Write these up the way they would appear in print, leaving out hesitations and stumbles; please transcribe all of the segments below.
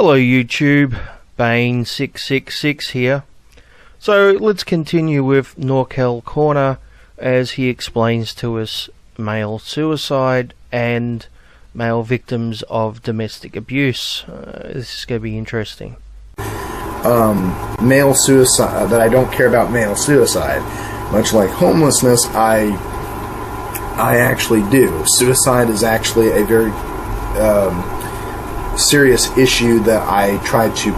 Hello YouTube, Bane666 here. So let's continue with Norkel Corner as he explains to us male suicide and male victims of domestic abuse. This is going to be interesting. Male suicide, that I don't care about male suicide. Much like homelessness, I actually do. Suicide is actually a very serious issue that I try to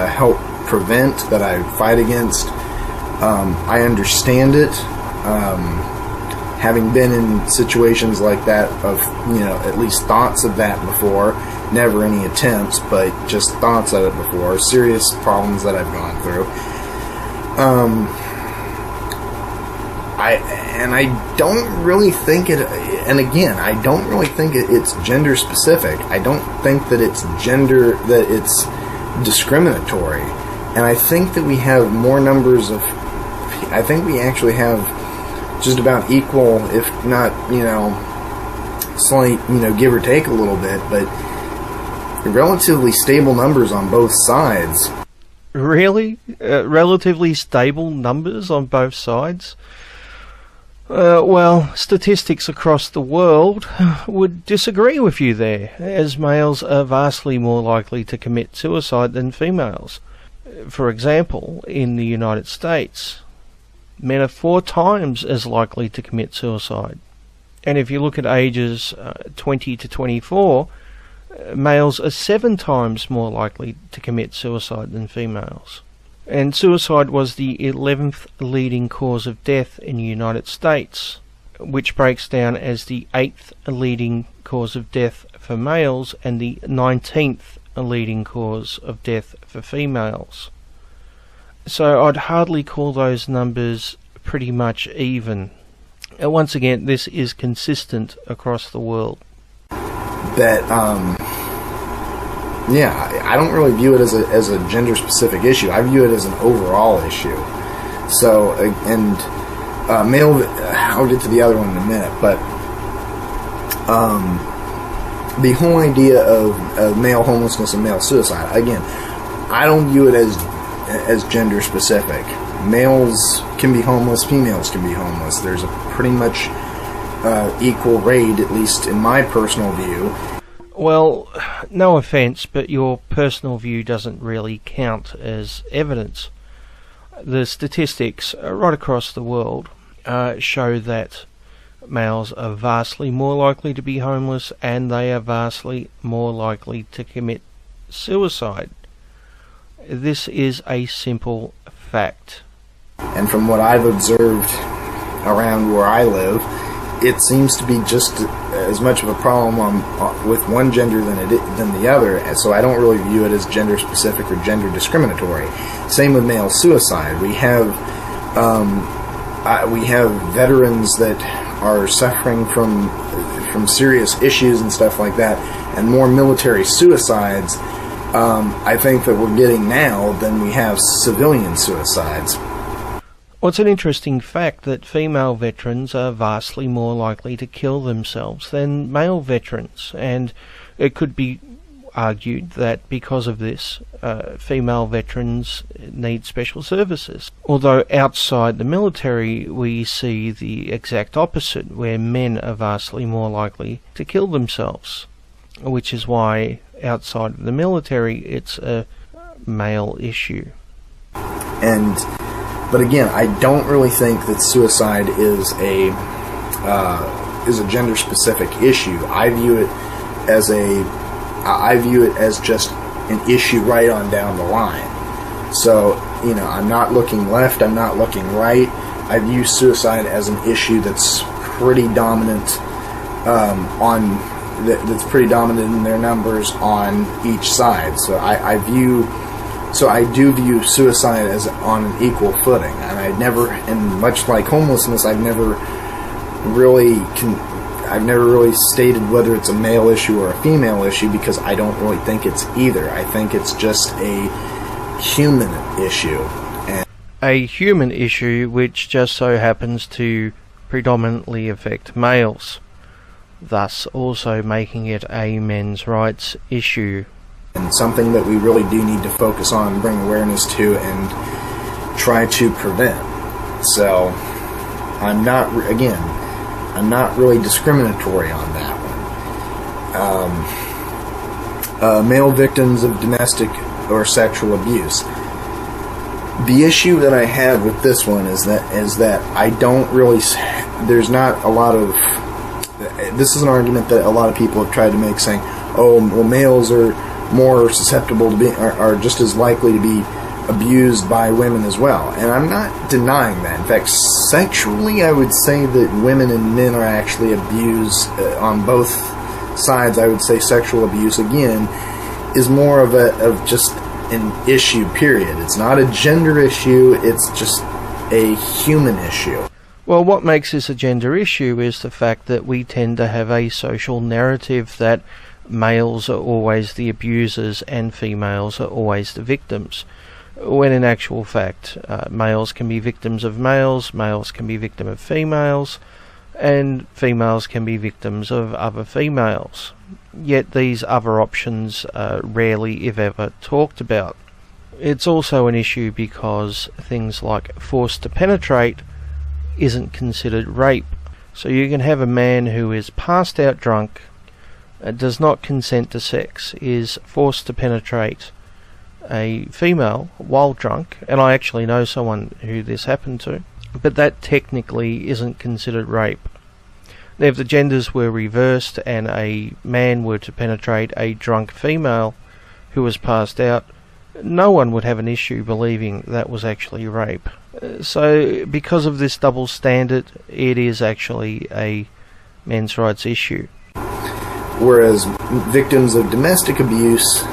help prevent, that I fight against. I understand it. Having been in situations like that, of, at least thoughts of that before, never any attempts, but just thoughts of it before, serious problems that I've gone through. I don't really think it, and again, I don't really think it's gender specific. I don't think that it's it's discriminatory. And I think that we have more numbers of, I think we actually have just about equal, if not, slight, give or take a little bit, but relatively stable numbers on both sides. Really? Relatively stable numbers on both sides? Well, statistics across the world would disagree with you there, as males are vastly more likely to commit suicide than females. For example, in the United States, men are 4 times as likely to commit suicide. And if you look at ages 20 to 24, males are 7 times more likely to commit suicide than females. And suicide was the 11th leading cause of death in the United States, which breaks down as the 8th leading cause of death for males and the 19th leading cause of death for females. So I'd hardly call those numbers pretty much even. And once again, this is consistent across the world. That, I don't really view it as a gender-specific issue. I view it as an overall issue. So, and male, I'll get to the other one in a minute, but the whole idea of male homelessness and male suicide, again, I don't view it as gender-specific. Males can be homeless, females can be homeless. There's a pretty much equal rate, at least in my personal view. Well, no offence, but your personal view doesn't really count as evidence. The statistics right across the world show that males are vastly more likely to be homeless, and they are vastly more likely to commit suicide. This is a simple fact. And from what I've observed around where I live, it seems to be just as much of a problem with one gender than the other, so I don't really view it as gender specific or gender discriminatory. Same with male suicide. We have veterans that are suffering from serious issues and stuff like that, and more military suicides, I think, that we're getting now than we have civilian suicides. Well, it's an interesting fact that female veterans are vastly more likely to kill themselves than male veterans, and it could be argued that because of this, female veterans need special services. Although outside the military we see the exact opposite, where men are vastly more likely to kill themselves, which is why outside of the military it's a male issue. But again, I don't really think that suicide is a gender-specific issue. I view it as just an issue right on down the line. So, I'm not looking left, I'm not looking right. I view suicide as an issue that's pretty dominant that's pretty dominant in their numbers on each side. So I do view suicide as on an equal footing, and much like homelessness, I've never really stated whether it's a male issue or a female issue, because I don't really think it's either. I think it's just a human issue. A human issue which just so happens to predominantly affect males, thus also making it a men's rights issue. And and something that we really do need to focus on, bring awareness to, and try to prevent. So I'm not really discriminatory on that one. Male victims of domestic or sexual abuse. The issue that I have with this one is that I don't really. There's not a lot of. This is an argument that a lot of people have tried to make, saying, "Oh, well, males are more susceptible to be, are just as likely to be abused by women as well." And I'm not denying that. In fact, sexually, I would say that women and men are actually abused on both sides. I would say sexual abuse again is more of just an issue, period. It's not a gender issue, it's just a human issue. Well, what makes this a gender issue is the fact that we tend to have a social narrative that males are always the abusers and females are always the victims, when in actual fact males can be victims of males, males can be victims of females, and females can be victims of other females. Yet these other options are rarely, if ever, talked about. It's also an issue because things like forced to penetrate isn't considered rape. So you can have a man who is passed out drunk, does not consent to sex, is forced to penetrate a female while drunk, and I actually know someone who this happened to, but that technically isn't considered rape. Now, if the genders were reversed and a man were to penetrate a drunk female who was passed out, no one would have an issue believing that was actually rape. So, because of this double standard, it is actually a men's rights issue. Whereas victims of domestic abuse,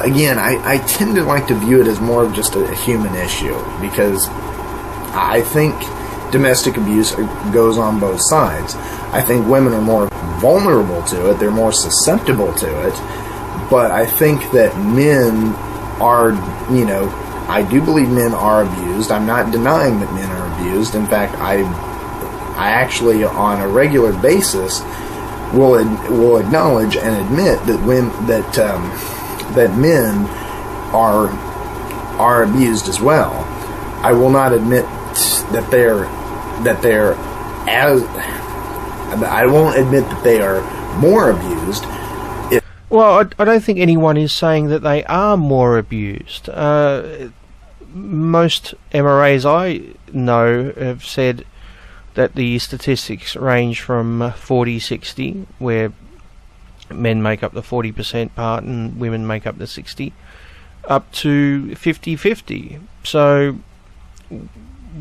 again, I tend to like to view it as more of just a human issue, because I think domestic abuse goes on both sides. I think women are more vulnerable to it, they're more susceptible to it, but I think that men are, I do believe men are abused. I'm not denying that men are abused. In fact, I actually, on a regular basis, will acknowledge and admit that men are abused as well. I will not admit that I won't admit that they are more abused. Well, I don't think anyone is saying that they are more abused. Most MRAs I know have said that the statistics range from 40-60, where men make up the 40% part and women make up the 60%, up to 50-50. So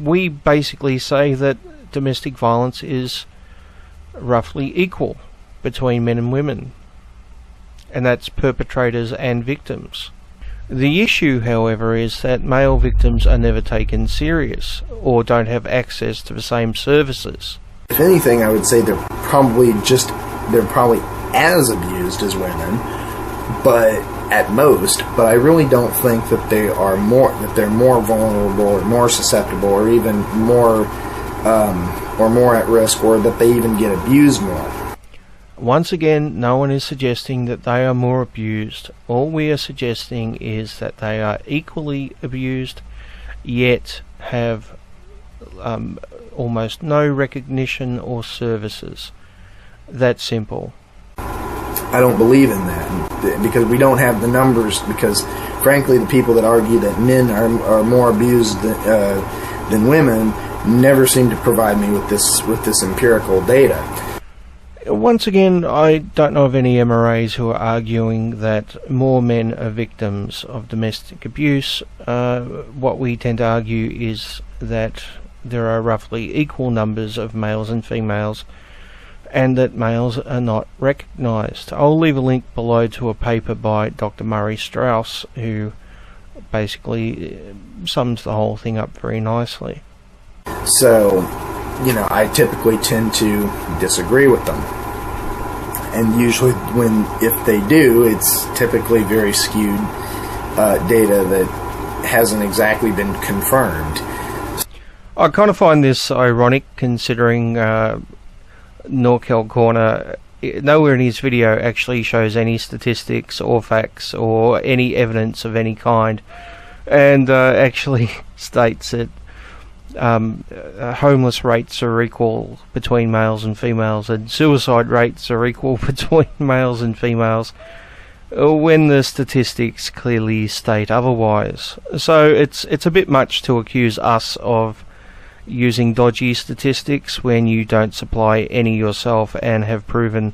we basically say that domestic violence is roughly equal between men and women, and that's perpetrators and victims. The issue, however, is that male victims are never taken serious or don't have access to the same services. If anything, I would say they're probably as abused as women, but at most. But I really don't think that they're more vulnerable or more susceptible or even more at risk, or that they even get abused more. Once again, no one is suggesting that they are more abused. All we are suggesting is that they are equally abused, yet have almost no recognition or services. That's simple. I don't believe in that, because we don't have the numbers, because frankly the people that argue that men are more abused than women never seem to provide me with this empirical data. Once again, I don't know of any MRAs who are arguing that more men are victims of domestic abuse. What we tend to argue is that there are roughly equal numbers of males and females, and that males are not recognised. I'll leave a link below to a paper by Dr. Murray Strauss, who basically sums the whole thing up very nicely. So, I typically tend to disagree with them. And usually if they do, it's typically very skewed data that hasn't exactly been confirmed. I kind of find this ironic, considering Norkel Corner nowhere in his video actually shows any statistics or facts or any evidence of any kind, and actually states that homeless rates are equal between males and females, and suicide rates are equal between males and females, when the statistics clearly state otherwise. So it's a bit much to accuse us of using dodgy statistics when you don't supply any yourself and have proven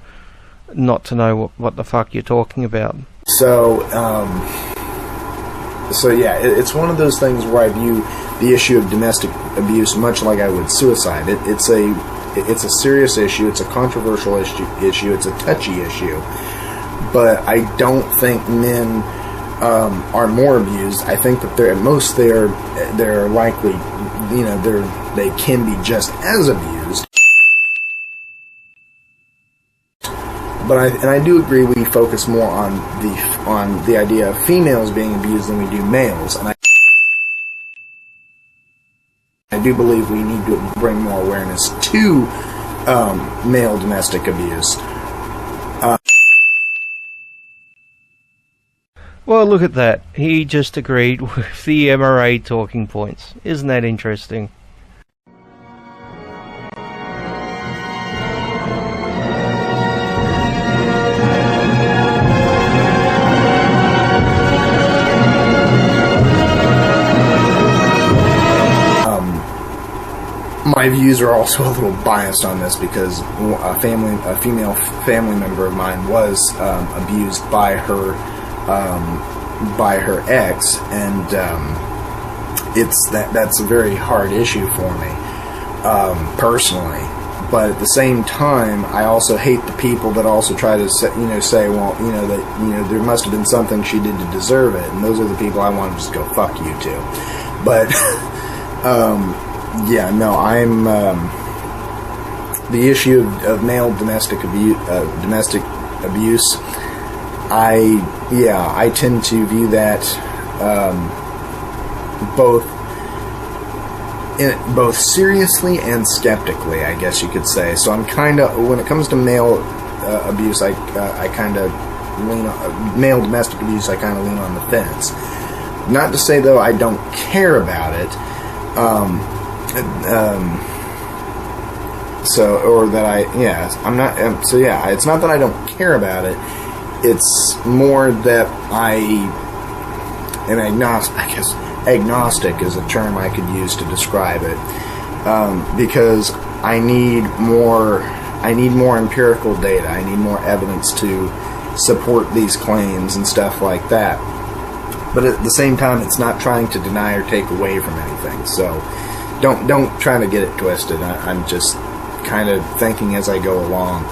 not to know what the fuck you're talking about. So yeah, it's one of those things where I view the issue of domestic abuse much like I would suicide. It's a serious issue. It's a controversial issue. It's a touchy issue. But I don't think men are more abused. I think that they're likely, they can be just as abused. But I do agree we focus more on the idea of females being abused than we do males, and I do believe we need to bring more awareness to male domestic abuse. Well, look at that. He just agreed with the MRA talking points. Isn't that interesting? My views are also a little biased on this because a female family member of mine was abused by her ex, and that's a very hard issue for me personally. But at the same time, I also hate the people that also try to say, well, there must have been something she did to deserve it, and those are the people I want to just go fuck you to. But yeah, no, I'm the issue of male domestic abuse. I tend to view that both seriously and skeptically, I guess you could say. So I'm kind of, when it comes to male abuse, I kind of lean on male domestic abuse. I kind of lean on the fence. Not to say though I don't care about it. It's not that I don't care about it. It's more that agnostic is a term I could use to describe it, because I need more empirical data. I need more evidence to support these claims and stuff like that. But at the same time, it's not trying to deny or take away from anything. So don't try to get it twisted. I'm just kind of thinking as I go along.